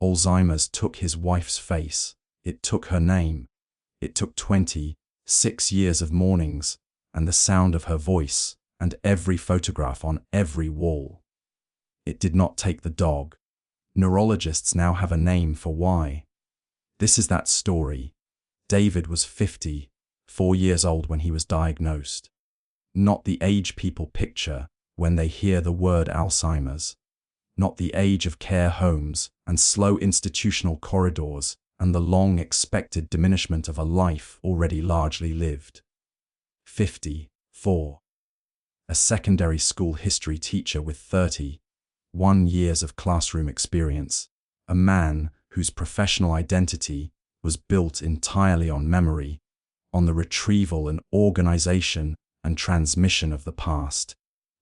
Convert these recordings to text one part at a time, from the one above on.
Alzheimer's took his wife's face, it took her name, it took 26 years of mornings, and the sound of her voice, and every photograph on every wall. It did not take the dog. Neurologists now have a name for why. This is that story. David was 54 years old when he was diagnosed. Not the age people picture when they hear the word Alzheimer's. Not the age of care homes and slow institutional corridors and the long expected diminishment of a life already largely lived. 54. A secondary school history teacher with 31 years of classroom experience, a man whose professional identity was built entirely on memory, on the retrieval and organization and transmission of the past,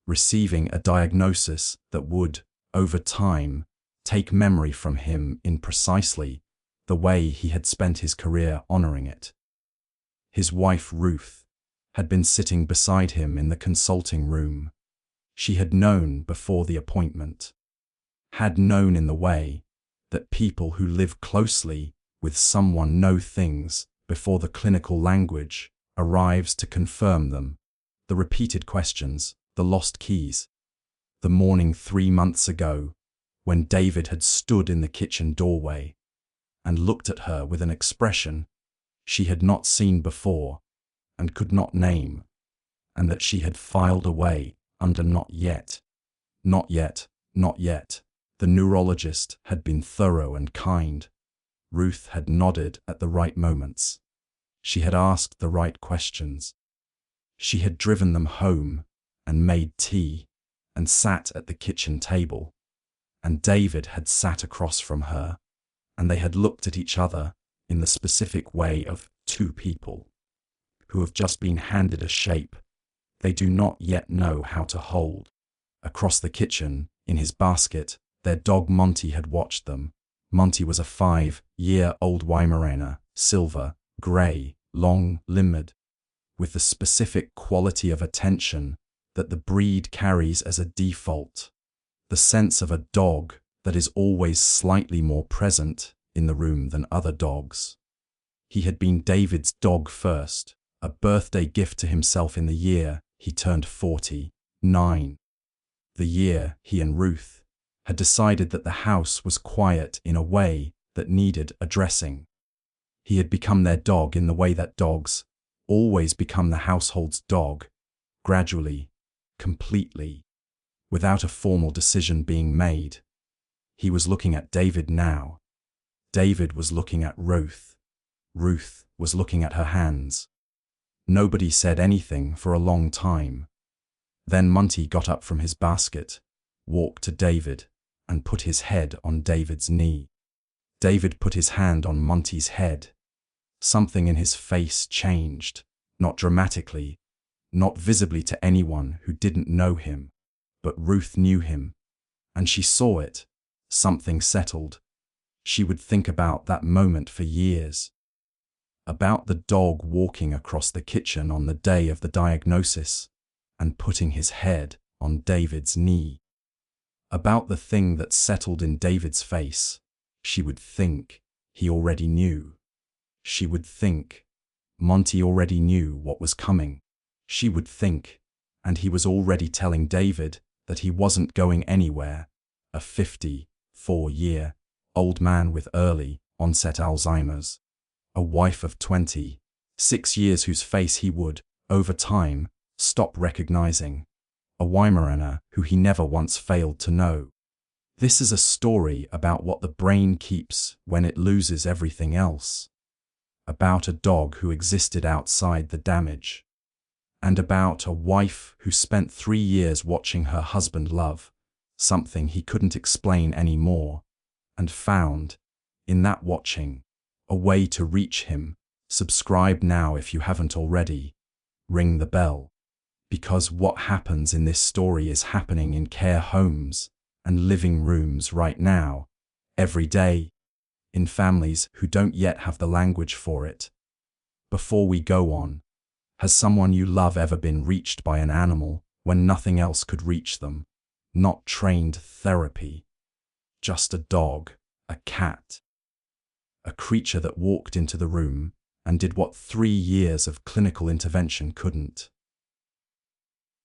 receiving a diagnosis that would, over time, take memory from him in precisely the way he had spent his career honoring it. His wife, Ruth, had been sitting beside him in the consulting room. She had known before the appointment, had known in the way that people who live closely with someone know things before the clinical language arrives to confirm them, the repeated questions, the lost keys. The morning 3 months ago, when David had stood in the kitchen doorway and looked at her with an expression she had not seen before and could not name, and that she had filed away under not yet. Not yet, not yet. The neurologist had been thorough and kind. Ruth had nodded at the right moments. She had asked the right questions. She had driven them home and made tea and sat at the kitchen table, and David had sat across from her, and they had looked at each other in the specific way of two people who have just been handed a shape they do not yet know how to hold. Across the kitchen, in his basket, their dog Monty had watched them. Monty was a 5-year-old Weimaraner, silver, grey, long-limbed, with the specific quality of attention that the breed carries as a default, the sense of a dog that is always slightly more present in the room than other dogs. He had been David's dog first, a birthday gift to himself in the year he turned 49. The year he and Ruth had decided that the house was quiet in a way that needed addressing. He had become their dog in the way that dogs always become the household's dog, gradually, completely, without a formal decision being made. He was looking at David now. David was looking at Ruth. Ruth was looking at her hands. Nobody said anything for a long time. Then Monty got up from his basket, walked to David, and put his head on David's knee. David put his hand on Monty's head. Something in his face changed, not dramatically, not visibly to anyone who didn't know him, but Ruth knew him, and she saw it. Something settled. She would think about that moment for years. About the dog walking across the kitchen on the day of the diagnosis and putting his head on David's knee. About the thing that settled in David's face. She would think he already knew. She would think Monty already knew what was coming. She would think, and he was already telling David that he wasn't going anywhere, a 54-year-old man with early onset Alzheimer's, a wife of 26 years whose face he would, over time, stop recognizing, a Weimaraner who he never once failed to know. This is a story about what the brain keeps when it loses everything else, about a dog who existed outside the damage, and about a wife who spent 3 years watching her husband love something he couldn't explain anymore, and found, in that watching, a way to reach him. Subscribe now if you haven't already. Ring the bell. Because what happens in this story is happening in care homes and living rooms right now, every day, in families who don't yet have the language for it. Before we go on, has someone you love ever been reached by an animal when nothing else could reach them? Not trained therapy. Just a dog, a cat. A creature that walked into the room and did what 3 years of clinical intervention couldn't.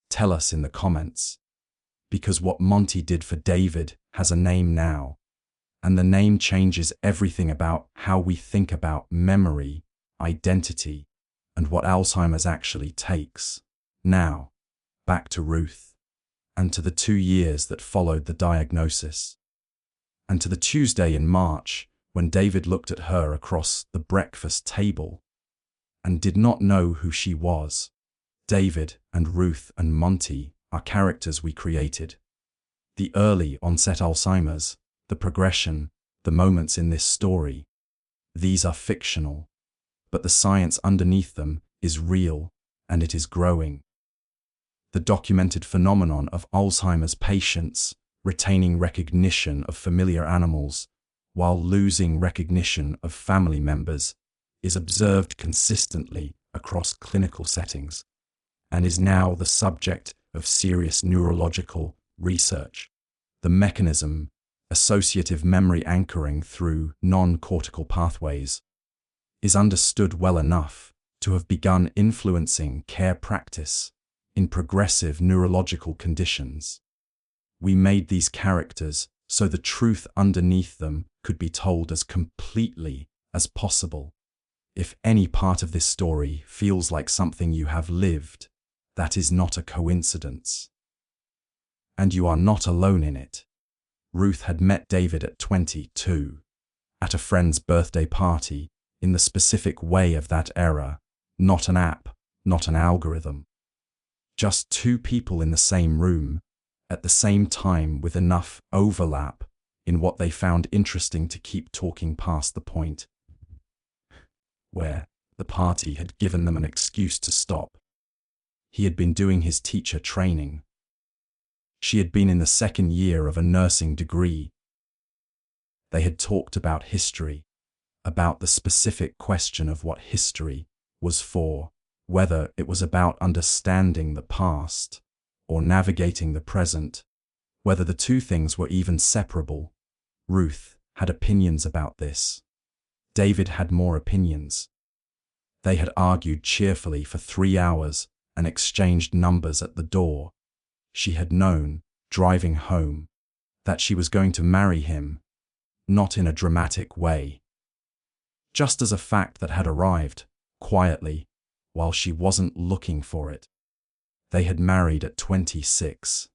Tell us in the comments, because what Monty did for David has a name now, and the name changes everything about how we think about memory, identity, and what Alzheimer's actually takes. Now, back to Ruth, and to the 2 years that followed the diagnosis, and to the Tuesday in March when David looked at her across the breakfast table and did not know who she was. David and Ruth and Monty are characters we created. The early onset Alzheimer's, the progression, the moments in this story, these are fictional, but the science underneath them is real, and it is growing. The documented phenomenon of Alzheimer's patients retaining recognition of familiar animals while losing recognition of family members is observed consistently across clinical settings and is now the subject of serious neurological research. The mechanism, associative memory anchoring through non-cortical pathways, is understood well enough to have begun influencing care practice in progressive neurological conditions. We made these characters so the truth underneath them could be told as completely as possible. If any part of this story feels like something you have lived, that is not a coincidence. And you are not alone in it. Ruth had met David at 22, at a friend's birthday party, in the specific way of that era, not an app, not an algorithm. Just 2 people in the same room, at the same time with enough overlap in what they found interesting to keep talking past the point where the party had given them an excuse to stop. He had been doing his teacher training. She had been in the 2nd year of a nursing degree. They had talked about history, about the specific question of what history was for, whether it was about understanding the past or navigating the present, whether the 2 things were even separable. Ruth had opinions about this. David had more opinions. They had argued cheerfully for 3 hours and exchanged numbers at the door. She had known, driving home, that she was going to marry him, not in a dramatic way, just as a fact that had arrived, quietly, while she wasn't looking for it. They had married at 26,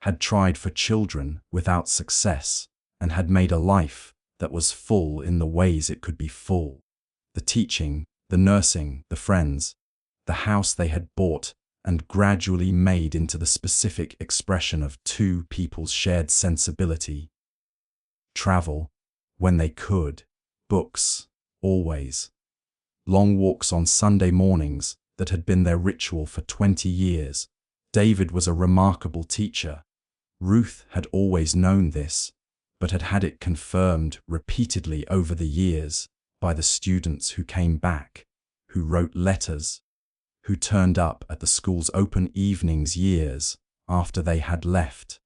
had tried for children without success, and had made a life that was full in the ways it could be full. The teaching, the nursing, the friends, the house they had bought and gradually made into the specific expression of 2 people's shared sensibility. Travel, when they could, books, always. Long walks on Sunday mornings that had been their ritual for 20 years. David was a remarkable teacher. Ruth had always known this, but had had it confirmed repeatedly over the years by the students who came back, who wrote letters, who turned up at the school's open evenings years after they had left,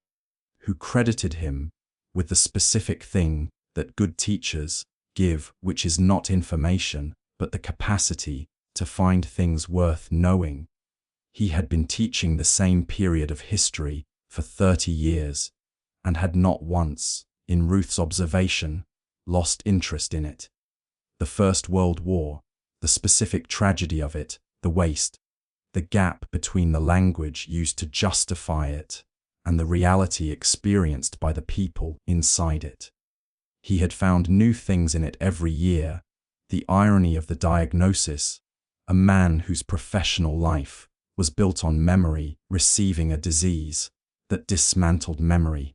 who credited him with the specific thing that good teachers give, which is not information, but the capacity to find things worth knowing. He had been teaching the same period of history for 30 years and had not once, in Ruth's observation, lost interest in it. The First World War, the specific tragedy of it, the waste, the gap between the language used to justify it and the reality experienced by the people inside it. He had found new things in it every year. The irony of the diagnosis, a man whose professional life was built on memory receiving a disease that dismantled memory,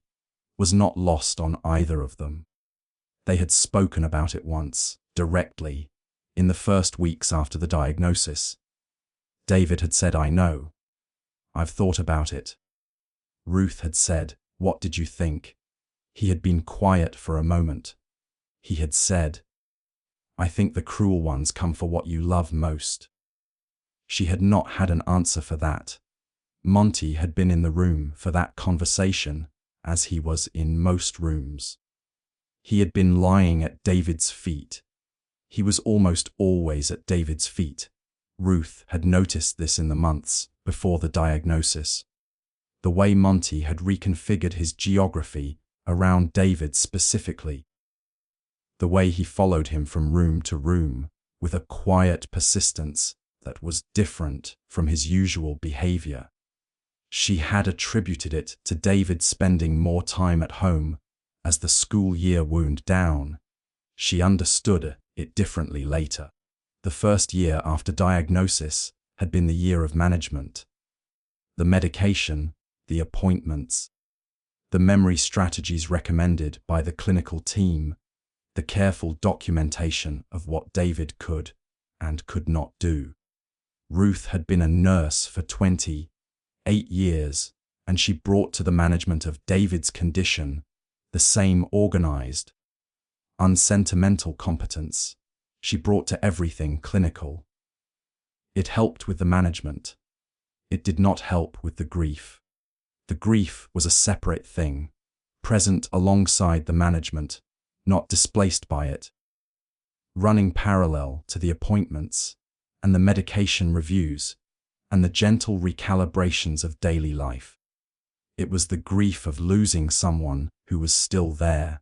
was not lost on either of them. They had spoken about it once, directly, in the first weeks after the diagnosis. David had said, "I know. I've thought about it." Ruth had said, "What did you think?" He had been quiet for a moment. He had said, "I think the cruel ones come for what you love most." She had not had an answer for that. Monty had been in the room for that conversation, as he was in most rooms. He had been lying at David's feet. He was almost always at David's feet. Ruth had noticed this in the months before the diagnosis. The way Monty had reconfigured his geography around David specifically. The way he followed him from room to room with a quiet persistence that was different from his usual behavior. She had attributed it to David spending more time at home as the school year wound down. She understood it differently later. The first year after diagnosis had been the year of management. The medication, the appointments, the memory strategies recommended by the clinical team, the careful documentation of what David could and could not do. Ruth had been a nurse for 28 years, and she brought to the management of David's condition the same organized, unsentimental competence she brought to everything clinical. It helped with the management. It did not help with the grief. The grief was a separate thing, present alongside the management, not displaced by it, running parallel to the appointments and the medication reviews and the gentle recalibrations of daily life. It was the grief of losing someone who was still there.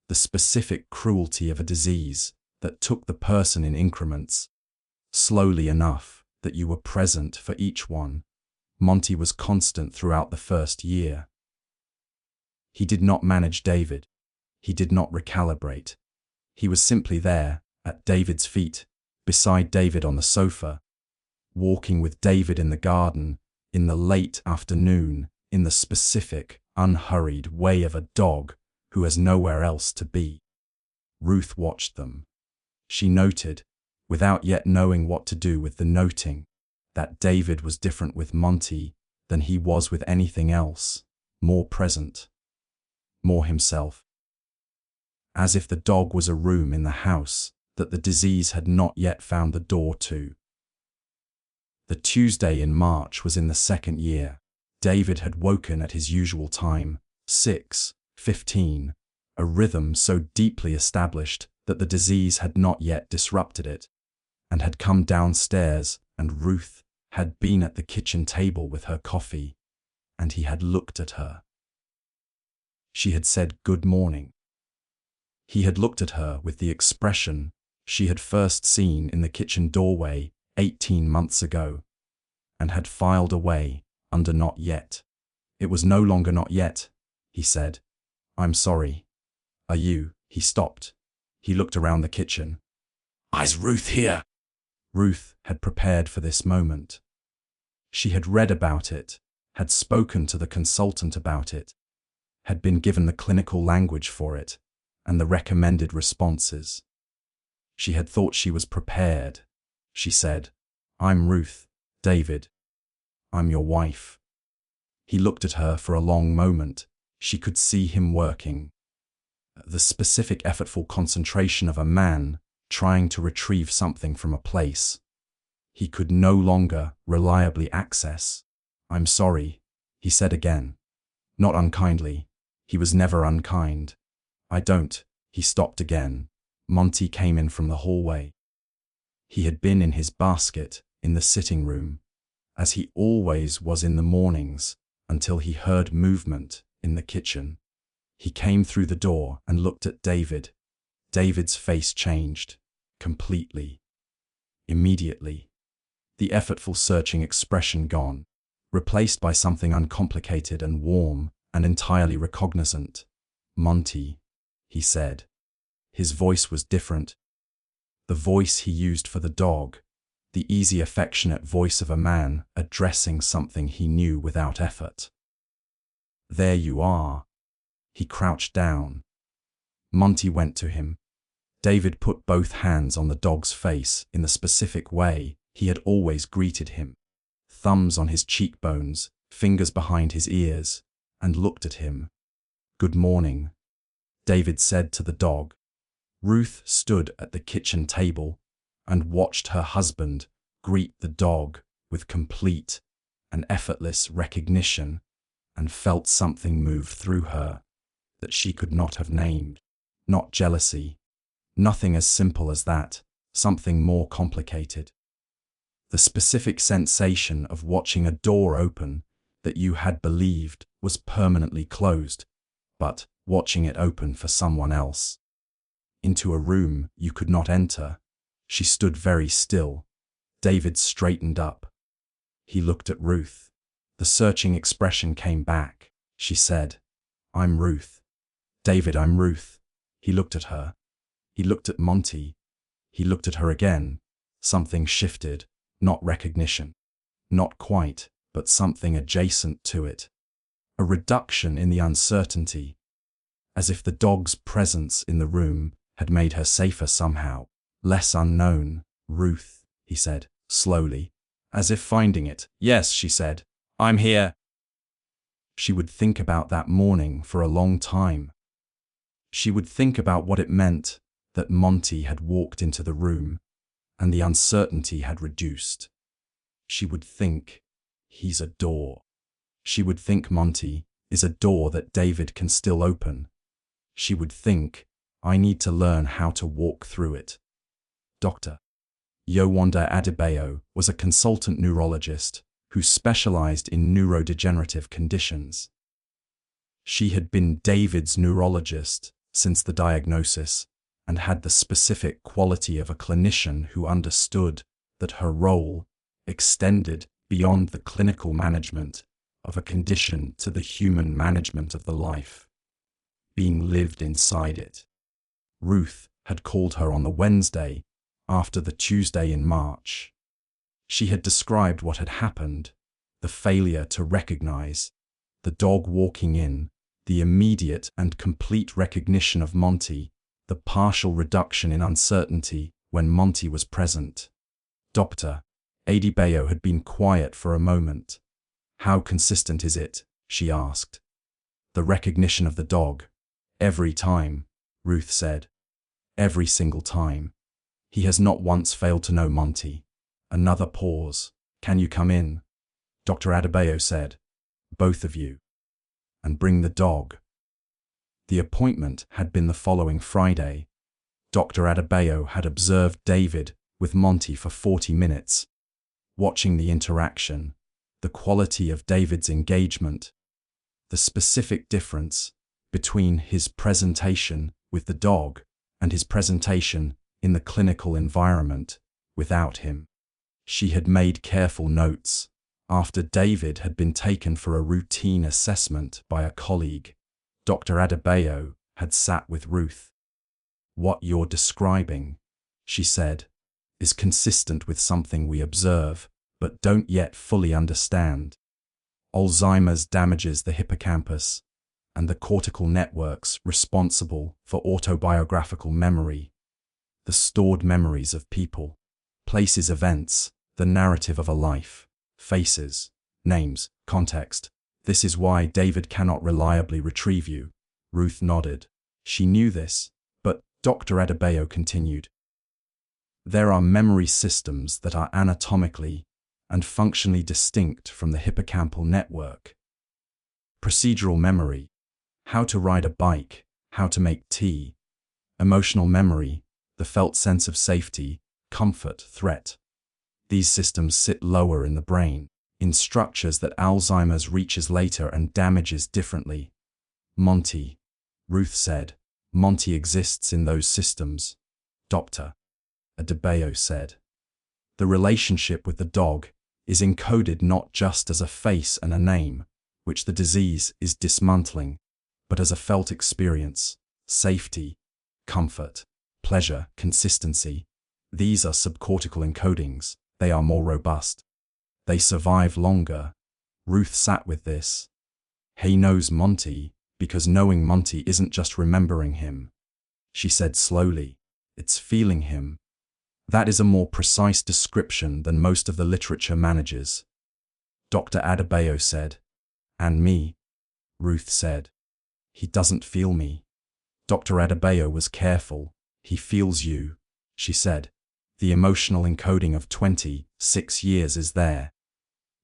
The specific cruelty of a disease that took the person in increments, slowly enough that you were present for each one. Monty was constant throughout the first year. He did not manage David. He did not recalibrate. He was simply there, at David's feet, beside David on the sofa, walking with David in the garden, in the late afternoon, in the specific, unhurried way of a dog who has nowhere else to be. Ruth watched them. She noted, without yet knowing what to do with the noting, that David was different with Monty than he was with anything else, more present, more himself. As if the dog was a room in the house that the disease had not yet found the door to. The Tuesday in March was in the second year. David had woken at his usual time, 6:15, a rhythm so deeply established that the disease had not yet disrupted it, and had come downstairs, and Ruth had been at the kitchen table with her coffee, and he had looked at her. She had said good morning. He had looked at her with the expression she had first seen in the kitchen doorway 18 months ago, and had filed away under not yet. It was no longer not yet, he said. I'm sorry. Are you? He stopped. He looked around the kitchen. Is Ruth here? Ruth had prepared for this moment. She had read about it, had spoken to the consultant about it, had been given the clinical language for it, and the recommended responses. She had thought she was prepared. She said, I'm Ruth, David. I'm your wife. He looked at her for a long moment. She could see him working. The specific effortful concentration of a man trying to retrieve something from a place he could no longer reliably access. I'm sorry, he said again. Not unkindly. He was never unkind. I don't. He stopped again. Monty came in from the hallway. He had been in his basket in the sitting room, as he always was in the mornings, until he heard movement in the kitchen. He came through the door and looked at David. David's face changed, completely. Immediately. The effortful searching expression gone, replaced by something uncomplicated and warm and entirely recognizant. Monty, he said. His voice was different. The voice he used for the dog, the easy, affectionate voice of a man addressing something he knew without effort. There you are. He crouched down. Monty went to him. David put both hands on the dog's face in the specific way he had always greeted him, thumbs on his cheekbones, fingers behind his ears, and looked at him. Good morning, David said to the dog. Ruth stood at the kitchen table and watched her husband greet the dog with complete and effortless recognition, and felt something move through her that she could not have named. not jealousy. Nothing as simple as that, something more complicated. The specific sensation of watching a door open that you had believed was permanently closed, but watching it open for someone else. Into a room you could not enter. She stood very still. David straightened up. He looked at Ruth. The searching expression came back. She said, "I'm Ruth." "David, I'm Ruth." He looked at her. He looked at Monty. He looked at her again. Something shifted, not recognition. Not quite, but something adjacent to it. A reduction in the uncertainty. As if the dog's presence in the room had made her safer somehow, less unknown. "Ruth," he said, slowly, as if finding it. "Yes," she said, "I'm here." She would think about that morning for a long time. She would think about what it meant that Monty had walked into the room, and the uncertainty had reduced. She would think, he's a door. She would think Monty is a door that David can still open. She would think, I need to learn how to walk through it. Dr. Yewande Adebayo was a consultant neurologist who specialized in neurodegenerative conditions. She had been David's neurologist since the diagnosis and had the specific quality of a clinician who understood that her role extended beyond the clinical management of a condition to the human management of the life being lived inside it. Ruth had called her on the Wednesday after the Tuesday in March. She had described what had happened, the failure to recognize, the dog walking in, the immediate and complete recognition of Monty, the partial reduction in uncertainty when Monty was present. Dr. Adebayo had been quiet for a moment. "How consistent is it?" she asked. "The recognition of the dog. Every time," Ruth said. "Every single time. He has not once failed to know Monty." Another pause. "Can you come in?" Dr. Adebayo said. "Both of you. And bring the dog." The appointment had been the following Friday. Dr. Adebayo had observed David with Monty for 40 minutes, watching the interaction, the quality of David's engagement, the specific difference between his presentation with the dog and his presentation in the clinical environment without him. She had made careful notes. After David had been taken for a routine assessment by a colleague, Dr. Adebayo had sat with Ruth. "What you're describing," she said, "is consistent with something we observe, but don't yet fully understand. Alzheimer's damages the hippocampus and the cortical networks responsible for autobiographical memory, the stored memories of people, places, events, the narrative of a life, faces, names, context. This is why David cannot reliably retrieve you." Ruth nodded. She knew this, but Dr. Adebayo continued. "There are memory systems that are anatomically and functionally distinct from the hippocampal network. Procedural memory, how to ride a bike, how to make tea. Emotional memory, the felt sense of safety, comfort, threat. These systems sit lower in the brain, in structures that Alzheimer's reaches later and damages differently. Monty," Ruth said, "Monty exists in those systems." Dr. Adebayo said. "The relationship with the dog is encoded not just as a face and a name, which the disease is dismantling, but as a felt experience, safety, comfort, pleasure, consistency. These are subcortical encodings. They are more robust. They survive longer." Ruth sat with this. "He knows Monty, because knowing Monty isn't just remembering him," she said slowly. "It's feeling him. That is a more precise description than most of the literature manages." Dr. Adebayo said. "And me," Ruth said. "He doesn't feel me." Dr. Adebayo was careful. "He feels you," she said. "The emotional encoding of 26 years is there.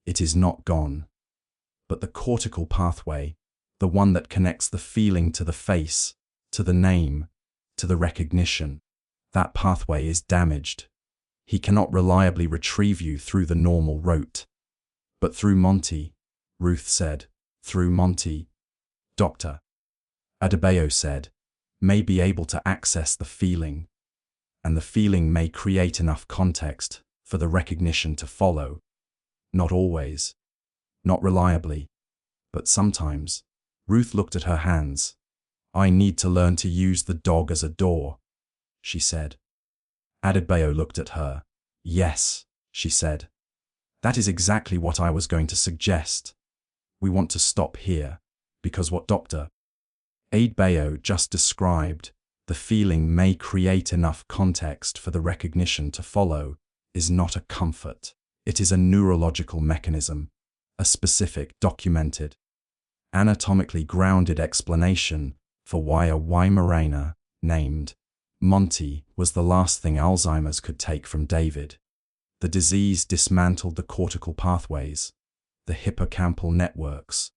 It is not gone. But the cortical pathway, the one that connects the feeling to the face, to the name, to the recognition. That pathway is damaged. He cannot reliably retrieve you through the normal route. But through Monty, Ruth said. Through Monty, Dr. Adebayo said, may be able to access the feeling, and the feeling may create enough context for the recognition to follow. Not always, not reliably, but sometimes. Ruth looked at her hands. I need to learn to use the dog as a door, she said. Adebayo looked at her. Yes, she said. That is exactly what I was going to suggest. We want to stop here, because what Dr. Adebayo just described, the feeling may create enough context for the recognition to follow, is not a comfort. It is a neurological mechanism, a specific, documented, anatomically grounded explanation for why a Weimaraner named Monty was the last thing Alzheimer's could take from David. The disease dismantled the cortical pathways, the hippocampal networks,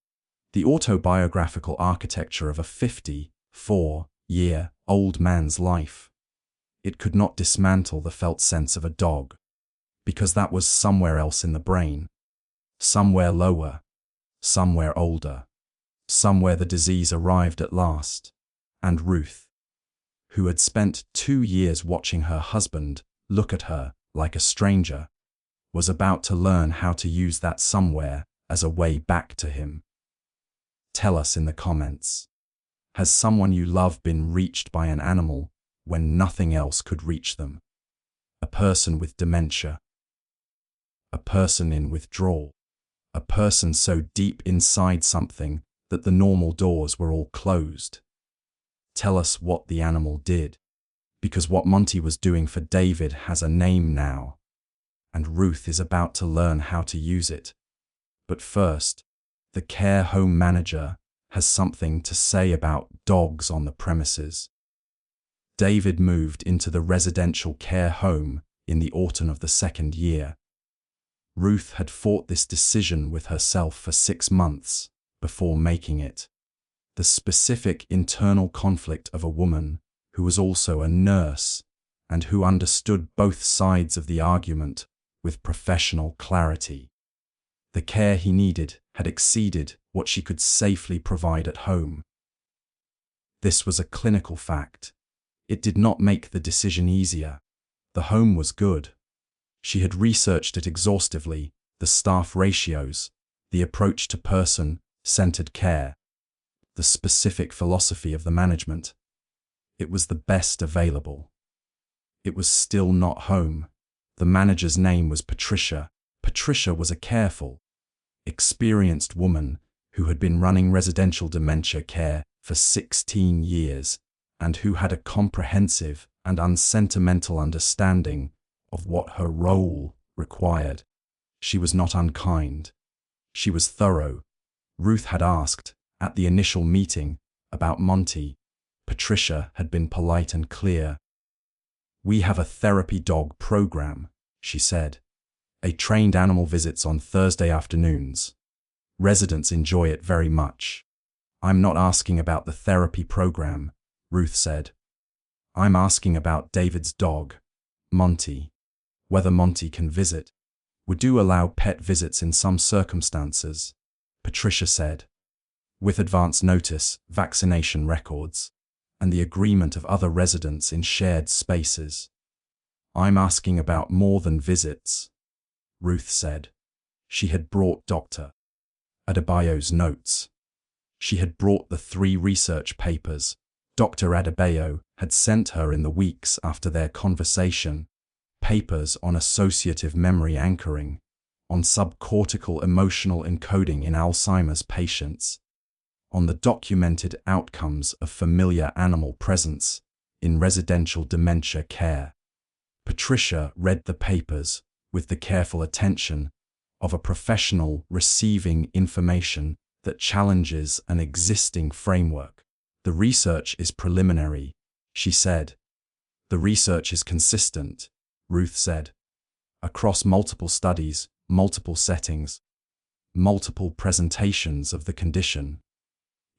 the autobiographical architecture of a 54-year-old man's life. It could not dismantle the felt sense of a dog, because that was somewhere else in the brain, somewhere lower, somewhere older, somewhere the disease arrived at last. And Ruth, who had spent 2 years watching her husband look at her like a stranger, was about to learn how to use that somewhere as a way back to him. Tell us in the comments. Has someone you love been reached by an animal when nothing else could reach them? A person with dementia. A person in withdrawal. A person so deep inside something that the normal doors were all closed. Tell us what the animal did, because what Monty was doing for David has a name now, and Ruth is about to learn how to use it. But first, the care home manager has something to say about dogs on the premises. David moved into the residential care home in the autumn of the 2nd year. Ruth had fought this decision with herself for 6 months before making it. The specific internal conflict of a woman who was also a nurse and who understood both sides of the argument with professional clarity. The care he needed had exceeded what she could safely provide at home. This was a clinical fact. It did not make the decision easier. The home was good. She had researched it exhaustively, the staff ratios, the approach to person-centered care, the specific philosophy of the management. It was the best available. It was still not home. The manager's name was Patricia. Patricia was a careful, experienced woman who had been running residential dementia care for 16 years and who had a comprehensive and unsentimental understanding of what her role required. She was not unkind. She was thorough. Ruth had asked, at the initial meeting, about Monty. Patricia had been polite and clear. We have a therapy dog program, she said. A trained animal visits on Thursday afternoons. Residents enjoy it very much. I'm not asking about the therapy program, Ruth said. I'm asking about David's dog, Monty. Whether Monty can visit. We do allow pet visits in some circumstances, Patricia said. With advance notice, vaccination records, and the agreement of other residents in shared spaces. I'm asking about more than visits, Ruth said. She had brought Dr. Adebayo's notes. She had brought the 3 research papers Dr. Adebayo had sent her in the weeks after their conversation, papers on associative memory anchoring, on subcortical emotional encoding in Alzheimer's patients, on the documented outcomes of familiar animal presence in residential dementia care. Patricia read the papers with the careful attention of a professional receiving information that challenges an existing framework. The research is preliminary, she said. The research is consistent, Ruth said, across multiple studies, multiple settings, multiple presentations of the condition.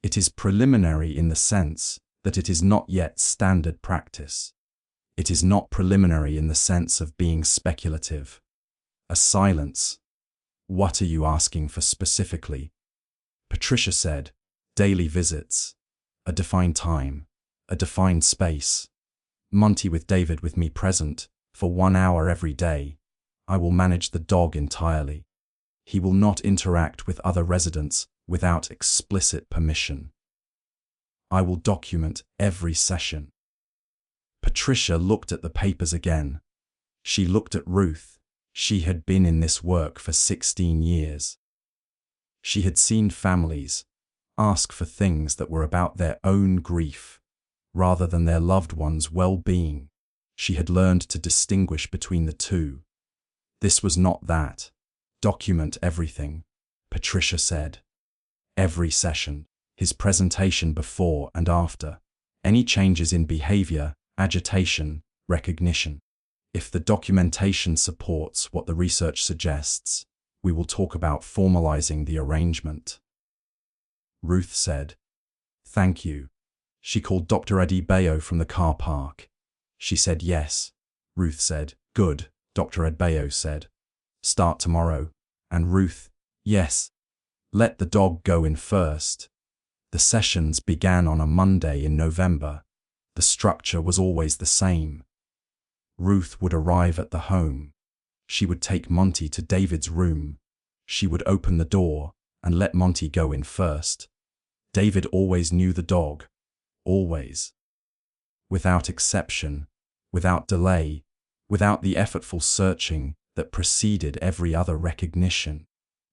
It is preliminary in the sense that it is not yet standard practice. It is not preliminary in the sense of being speculative. A silence. What are you asking for specifically? Patricia said, daily visits, a defined time, a defined space. Monty with David with me present, for 1 hour every day. I will manage the dog entirely. He will not interact with other residents without explicit permission. I will document every session. Patricia looked at the papers again. She looked at Ruth. She had been in this work for 16 years. She had seen families ask for things that were about their own grief, rather than their loved ones' well-being. She had learned to distinguish between the two. This was not that. Document everything, Patricia said. Every session, his presentation before and after, any changes in behavior, agitation, recognition. If the documentation supports what the research suggests, we will talk about formalizing the arrangement. Ruth said, "Thank you." She called Dr. Adebayo from the car park. She said yes. Ruth said, "Good," Dr. Adebayo said. "Start tomorrow." And Ruth, "Yes. Let the dog go in first." The sessions began on a Monday in November. The structure was always the same. Ruth would arrive at the home. She would take Monty to David's room. She would open the door and let Monty go in first. David always knew the dog. Always. Without exception, without delay, without the effortful searching that preceded every other recognition.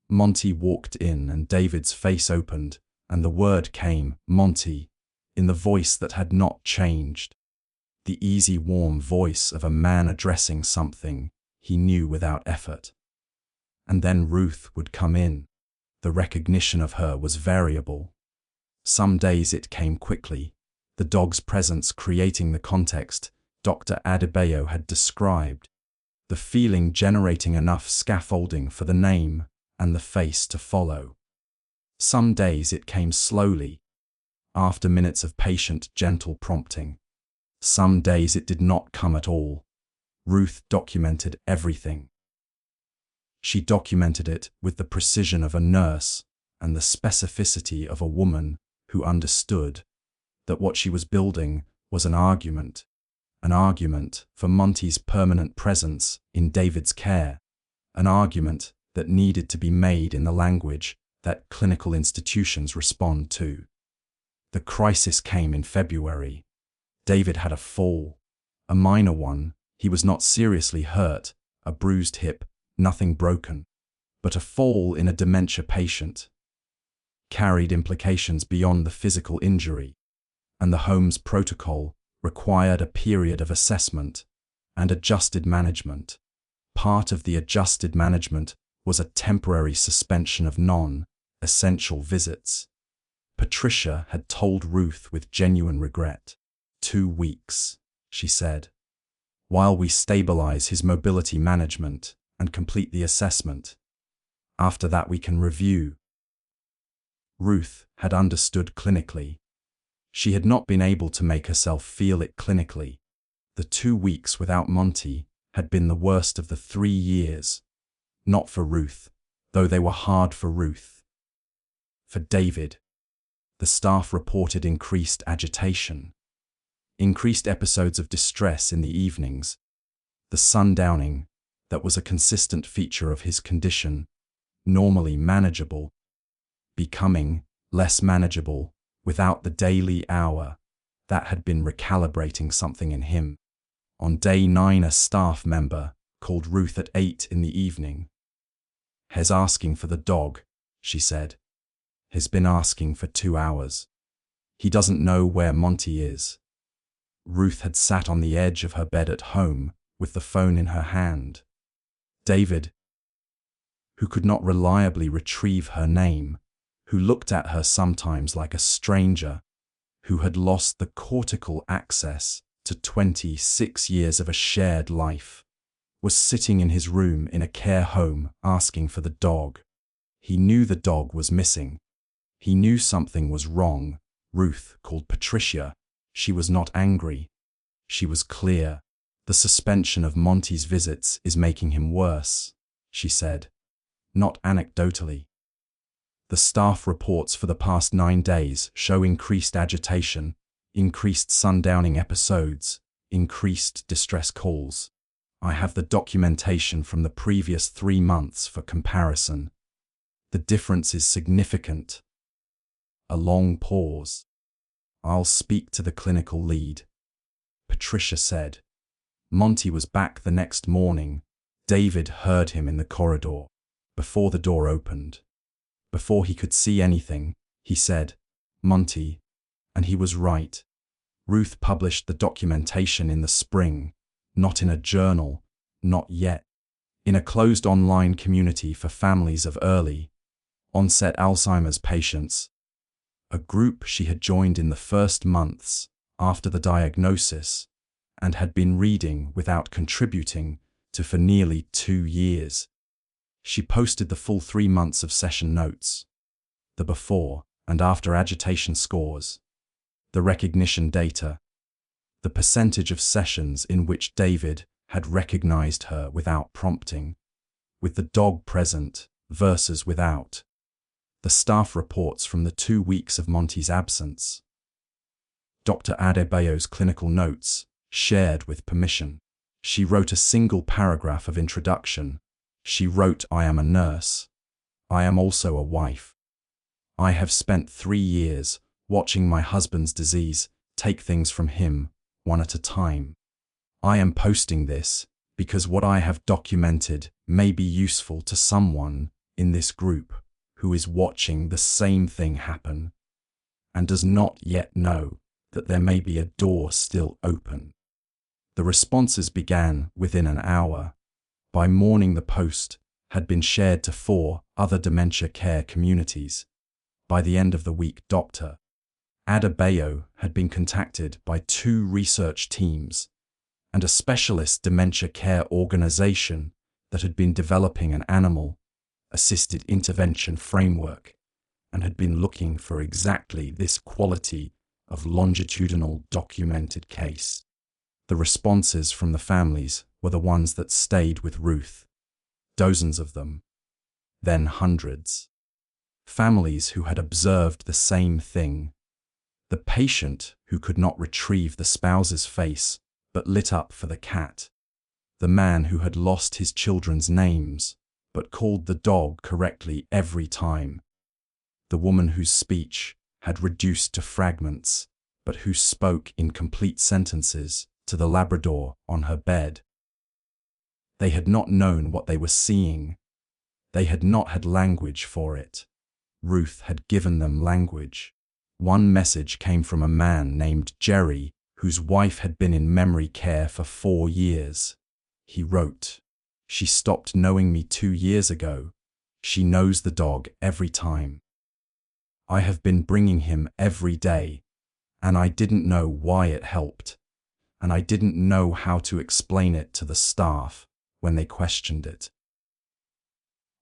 Monty walked in and David's face opened, and the word came, "Monty," in the voice that had not changed. The easy, warm voice of a man addressing something he knew without effort. And then Ruth would come in. The recognition of her was variable. Some days it came quickly, the dog's presence creating the context Dr. Adebayo had described, the feeling generating enough scaffolding for the name and the face to follow. Some days it came slowly, after minutes of patient, gentle prompting. Some days it did not come at all. Ruth documented everything. She documented it with the precision of a nurse and the specificity of a woman who understood that what she was building was an argument for Monty's permanent presence in David's care, an argument that needed to be made in the language that clinical institutions respond to. The crisis came in February. David had a fall, a minor one. He was not seriously hurt, a bruised hip, nothing broken, but a fall in a dementia patient carried implications beyond the physical injury, and the home's protocol required a period of assessment and adjusted management. Part of the adjusted management was a temporary suspension of non-essential visits. Patricia had told Ruth with genuine regret. 2 weeks, she said, while we stabilize his mobility management and complete the assessment. After that we can review. Ruth had understood clinically. She had not been able to make herself feel it clinically. The 2 weeks without Monty had been the worst of the 3 years. Not for Ruth, though they were hard for Ruth. For David. The staff reported increased agitation, increased episodes of distress in the evenings, the sundowning that was a consistent feature of his condition, normally manageable, becoming less manageable without the daily hour that had been recalibrating something in him. On day 9, a staff member called Ruth at 8 in the evening. "He's asking for the dog," she said. "He's been asking for 2 hours. He doesn't know where Monty is." Ruth had sat on the edge of her bed at home with the phone in her hand. David, who could not reliably retrieve her name, who looked at her sometimes like a stranger, who had lost the cortical access to 26 years of a shared life, was sitting in his room in a care home asking for the dog. He knew the dog was missing. He knew something was wrong. Ruth called Patricia. She was not angry. She was clear. The suspension of Monty's visits is making him worse, she said, not anecdotally. The staff reports for the past 9 days show increased agitation, increased sundowning episodes, increased distress calls. I have the documentation from the previous 3 months for comparison. The difference is significant. A long pause. I'll speak to the clinical lead, Patricia said. Monty was back the next morning. David heard him in the corridor, before the door opened. Before he could see anything, he said, "Monty," and he was right. Ruth published the documentation in the spring, not in a journal, not yet. In a closed online community for families of early onset Alzheimer's patients, a group she had joined in the first months after the diagnosis and had been reading without contributing to for nearly 2 years. She posted the full 3 months of session notes, the before and after agitation scores, the recognition data, the percentage of sessions in which David had recognized her without prompting, with the dog present versus without, the staff reports from the 2 weeks of Monty's absence, Dr. Adebayo's clinical notes, shared with permission. She wrote a single paragraph of introduction. She wrote, "I am a nurse. I am also a wife. I have spent 3 years watching my husband's disease take things from him, one at a time. I am posting this because what I have documented may be useful to someone in this group who is watching the same thing happen and does not yet know that there may be a door still open." The responses began within an hour. By morning, the post had been shared to 4 other dementia care communities. By the end of the week, Dr. Adebayo had been contacted by 2 research teams and a specialist dementia care organization that had been developing an animal-assisted intervention framework and had been looking for exactly this quality of longitudinal documented case. The responses from the families were the ones that stayed with Ruth. Dozens of them. Then hundreds. Families who had observed the same thing. The patient who could not retrieve the spouse's face but lit up for the cat. The man who had lost his children's names but called the dog correctly every time. The woman whose speech had reduced to fragments but who spoke in complete sentences to the Labrador on her bed. They had not known what they were seeing. They had not had language for it. Ruth had given them language. One message came from a man named Jerry, whose wife had been in memory care for 4 years. He wrote, "She stopped knowing me 2 years ago. She knows the dog every time. I have been bringing him every day, and I didn't know why it helped, and I didn't know how to explain it to the staff when they questioned it.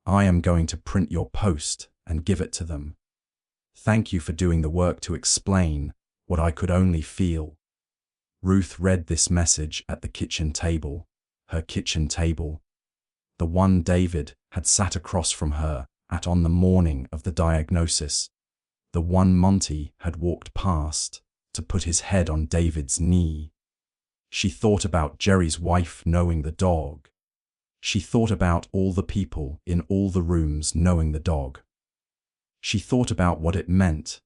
I am going to print your post and give it to them. Thank you for doing the work to explain what I could only feel." Ruth read this message at the kitchen table, her kitchen table, the one David had sat across from her at on the morning of the diagnosis, the one Monty had walked past to put his head on David's knee. She thought about Jerry's wife knowing the dog. She thought about all the people in all the rooms knowing the dog. She thought about what it meant,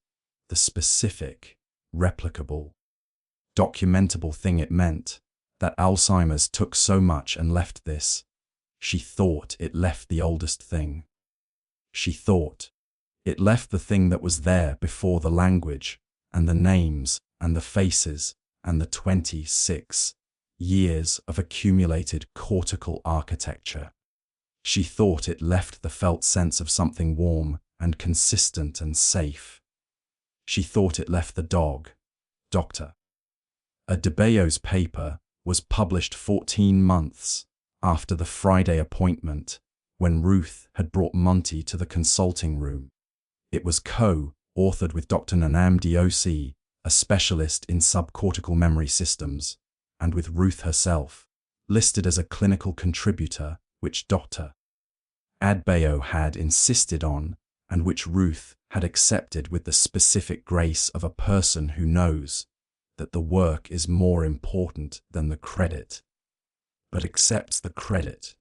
the specific, replicable, documentable thing it meant, that Alzheimer's took so much and left this. She thought it left the oldest thing. She thought it left the thing that was there before the language and the names and the faces and the 26 years of accumulated cortical architecture. She thought it left the felt sense of something warm and consistent and safe. She thought it left the dog. Dr. Adebayo's paper was published 14 months after the Friday appointment when Ruth had brought Monty to the consulting room. It was co-authored with Dr. Nanam Doc, a specialist in subcortical memory systems, and with Ruth herself, listed as a clinical contributor, which Dr. Adbayo had insisted on, and which Ruth had accepted with the specific grace of a person who knows that the work is more important than the credit, but accepts the credit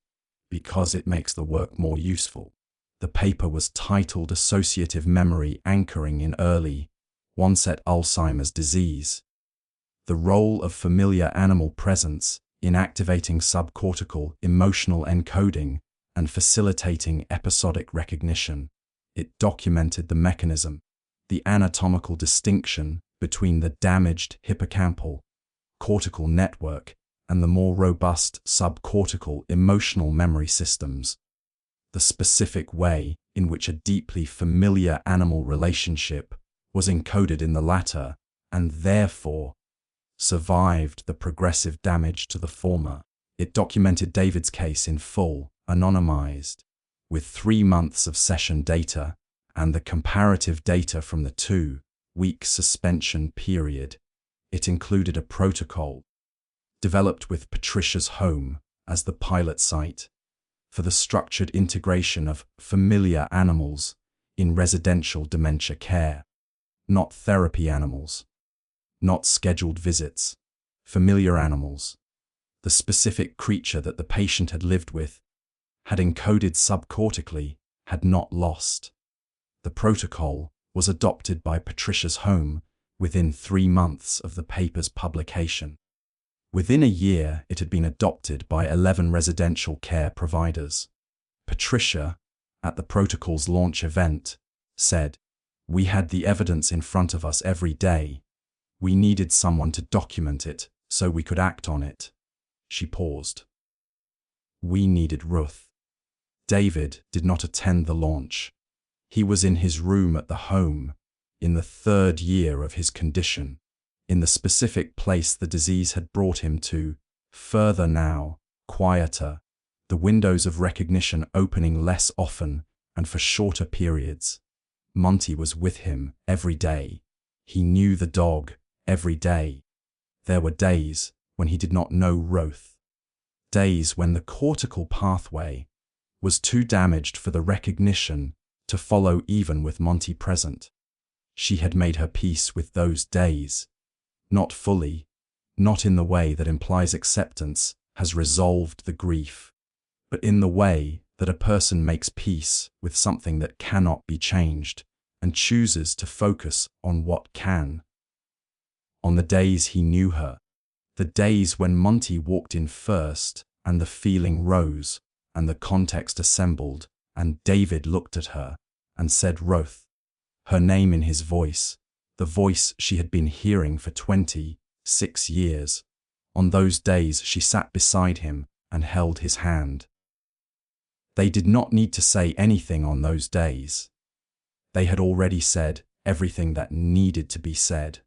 because it makes the work more useful. The paper was titled Associative Memory Anchoring in Early Onset Alzheimer's Disease: The Role of Familiar Animal Presence in Activating Subcortical Emotional Encoding and Facilitating Episodic Recognition. It documented the mechanism, the anatomical distinction between the damaged hippocampal cortical network and the more robust subcortical emotional memory systems, the specific way in which a deeply familiar animal relationship was encoded in the latter and therefore survived the progressive damage to the former. It documented David's case in full, anonymized, with 3 months of session data and the comparative data from the 2-week suspension period. It included a protocol developed with Patricia's home as the pilot site for the structured integration of familiar animals in residential dementia care, not therapy animals, not scheduled visits, familiar animals. The specific creature that the patient had lived with, had encoded subcortically, had not lost. The protocol was adopted by Patricia's home within 3 months of the paper's publication. Within a year, it had been adopted by 11 residential care providers. Patricia, at the protocol's launch event, said, "We had the evidence in front of us every day. We needed someone to document it so we could act on it." She paused. "We needed Ruth." David did not attend the launch. He was in his room at the home, in the 3rd year of his condition, in the specific place the disease had brought him to, further now, quieter, the windows of recognition opening less often and for shorter periods. Monty was with him every day. He knew the dog every day. There were days when he did not know Ruth, days when the cortical pathway was too damaged for the recognition to follow even with Monty present. She had made her peace with those days. Not fully, not in the way that implies acceptance has resolved the grief, but in the way that a person makes peace with something that cannot be changed and chooses to focus on what can. On the days he knew her, the days when Monty walked in first and the feeling rose and the context assembled and David looked at her and said Ruth, her name in his voice, the voice she had been hearing for 26 years. On those days she sat beside him and held his hand. They did not need to say anything on those days. They had already said everything that needed to be said.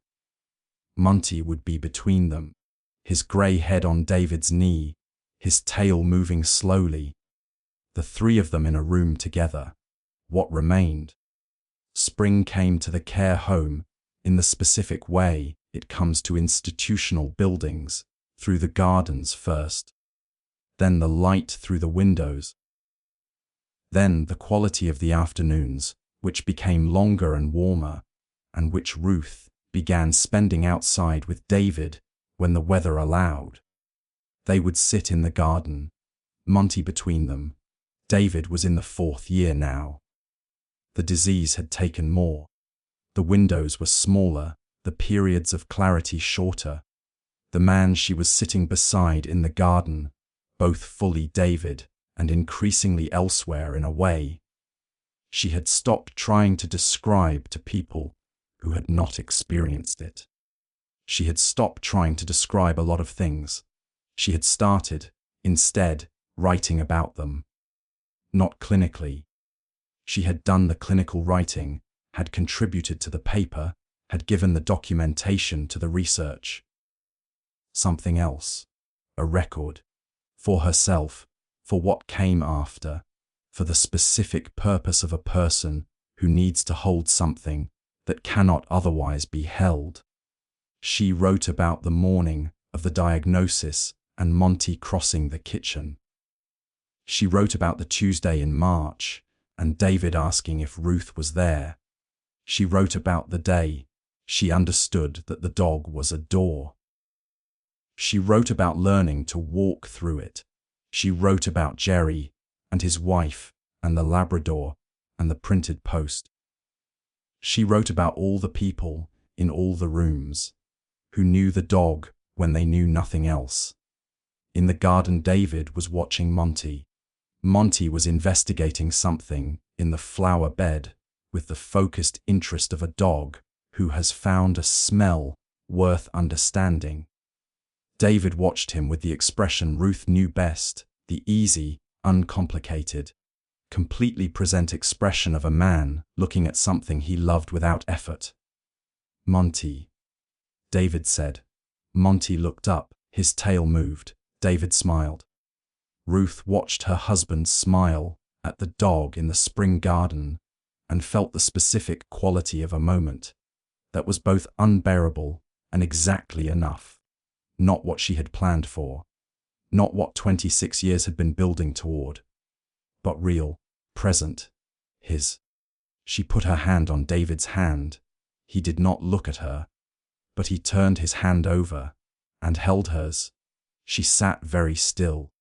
Monty would be between them, his grey head on David's knee, his tail moving slowly. The 3 of them in a room together. What remained? Spring came to the care home in the specific way it comes to institutional buildings, through the gardens first, then the light through the windows, then the quality of the afternoons, which became longer and warmer, and which Ruth began spending outside with David when the weather allowed. They would sit in the garden, Monty between them. David was in the 4th year now. The disease had taken more. The windows were smaller, the periods of clarity shorter. The man she was sitting beside in the garden, both fully David and increasingly elsewhere in a way. She had stopped trying to describe to people who had not experienced it. She had stopped trying to describe a lot of things. She had started, instead, writing about them. Not clinically. She had done the clinical writing, had contributed to the paper, had given the documentation to the research. Something else. A record. For herself, for what came after, for the specific purpose of a person who needs to hold something that cannot otherwise be held. She wrote about the morning of the diagnosis and Monty crossing the kitchen. She wrote about the Tuesday in March and David asking if Ruth was there. She wrote about the day she understood that the dog was a door. She wrote about learning to walk through it. She wrote about Jerry and his wife and the Labrador and the printed post. She wrote about all the people in all the rooms who knew the dog when they knew nothing else. In the garden, David was watching Monty. Monty was investigating something in the flower bed with the focused interest of a dog who has found a smell worth understanding. David watched him with the expression Ruth knew best, the easy, uncomplicated, completely present expression of a man looking at something he loved without effort. Monty, David said. Monty looked up, his tail moved. David smiled. Ruth watched her husband smile at the dog in the spring garden and felt the specific quality of a moment that was both unbearable and exactly enough. Not what she had planned for, not what 26 years had been building toward, but real, present, his. She put her hand on David's hand. He did not look at her, but he turned his hand over and held hers. She sat very still.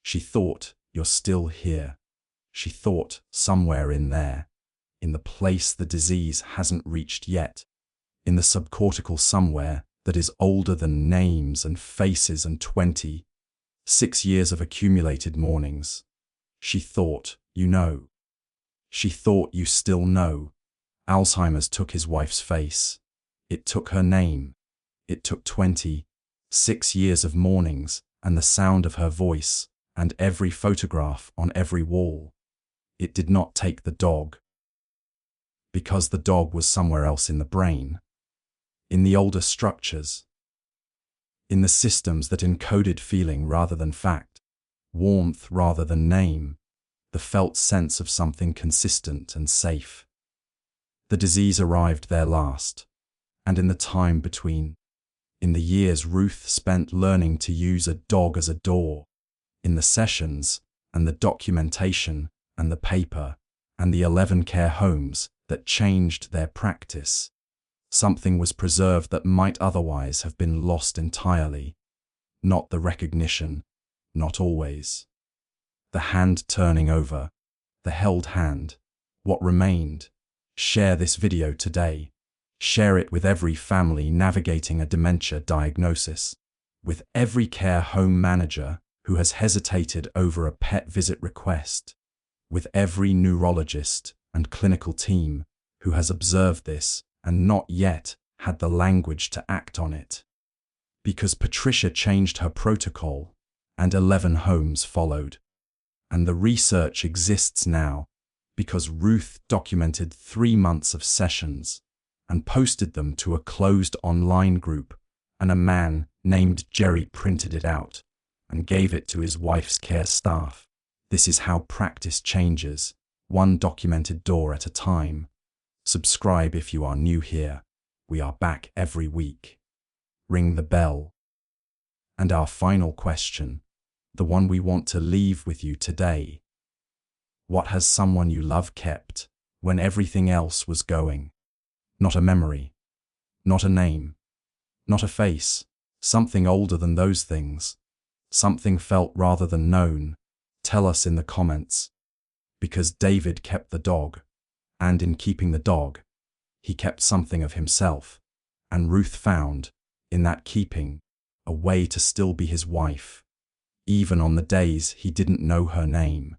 She thought, "You're still here." She thought, somewhere in there, in the place the disease hasn't reached yet, in the subcortical somewhere that is older than names and faces and 26 years of accumulated mornings. She thought, "You know." She thought, "You still know." Alzheimer's took his wife's face. It took her name. It took 26 years of mornings and the sound of her voice and every photograph on every wall. It did not take the dog. Because the dog was somewhere else in the brain, in the older structures, in the systems that encoded feeling rather than fact, warmth rather than name, the felt sense of something consistent and safe. The disease arrived there last, and in the time between, in the years Ruth spent learning to use a dog as a door, in the sessions and the documentation and the paper and the 11 care homes that changed their practice, something was preserved that might otherwise have been lost entirely. Not the recognition, not always. The hand turning over, the held hand, what remained. Share this video today. Share it with every family navigating a dementia diagnosis, with every care home manager who has hesitated over a pet visit request, with every neurologist and clinical team who has observed this and not yet had the language to act on it. Because Patricia changed her protocol and 11 homes followed. And the research exists now because Ruth documented 3 months of sessions and posted them to a closed online group, and a man named Jerry printed it out and gave it to his wife's care staff. This is how practice changes, one documented door at a time. Subscribe if you are new here. We are back every week. Ring the bell. And our final question, the one we want to leave with you today. What has someone you love kept when everything else was going? Not a memory, not a name, not a face, something older than those things, something felt rather than known. Tell us in the comments. Because David kept the dog, and in keeping the dog, he kept something of himself, and Ruth found, in that keeping, a way to still be his wife, even on the days he didn't know her name.